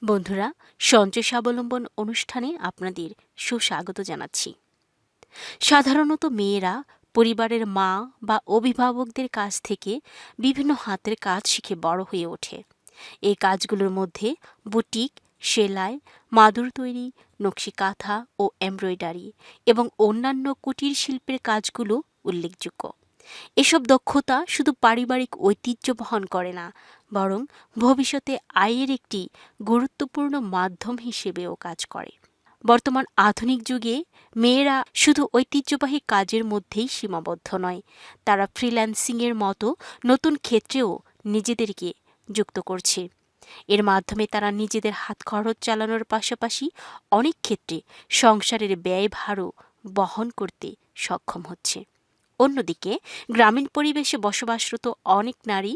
বন্ধুরা, সঞ্চয় স্বাবলম্বন অনুষ্ঠানে আপনাদের সুস্বাগত জানাচ্ছি। সাধারণত মেয়েরা পরিবারের মা বা অভিভাবকদের কাছ থেকে বিভিন্ন হাতের কাজ শিখে বড় হয়ে ওঠে। এই কাজগুলোর মধ্যে বুটিক, সেলাই, মাদুর তৈরি, নকশি কাঁথা ও এমব্রয়ডারি এবং অন্যান্য কুটির শিল্পের কাজগুলো উল্লেখযোগ্য। এসব দক্ষতা শুধু পারিবারিক ঐতিহ্য বহন করে না, বরং ভবিষ্যতে আয়ের একটি গুরুত্বপূর্ণ মাধ্যম হিসেবেও কাজ করে। বর্তমান আধুনিক যুগে মেয়েরা শুধু ঐতিহ্যবাহী কাজের মধ্যেই সীমাবদ্ধ নয়, তারা ফ্রিল্যান্সিংয়ের মতো নতুন ক্ষেত্রেও নিজেদেরকে যুক্ত করছে। এর মাধ্যমে তারা নিজেদের হাত খরচ চালানোর পাশাপাশি অনেক ক্ষেত্রে সংসারের ব্যয়ভারও বহন করতে সক্ষম হচ্ছে। অন্যদিকে গ্রামীণ পরিবেশে বসবাসরত অনেক নারী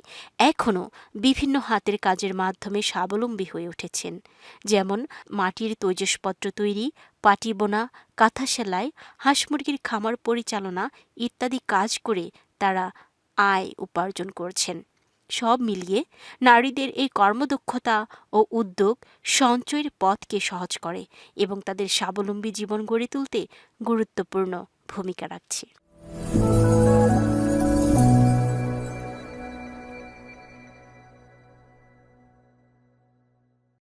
এখনও বিভিন্ন হাতের কাজের মাধ্যমে স্বাবলম্বী হয়ে উঠেছেন, যেমন মাটির তৈজসপত্র তৈরি, পাটি বোনা, কাঁথা সেলাই, হাঁস মুরগির খামার পরিচালনা ইত্যাদি কাজ করে তারা আয় উপার্জন করছেন। সব মিলিয়ে নারীদের এই কর্মদক্ষতা ও উদ্যোগ সঞ্চয়ের পথকে সহজ করে এবং তাদের স্বাবলম্বী জীবন গড়ে তুলতে গুরুত্বপূর্ণ ভূমিকা রাখছে।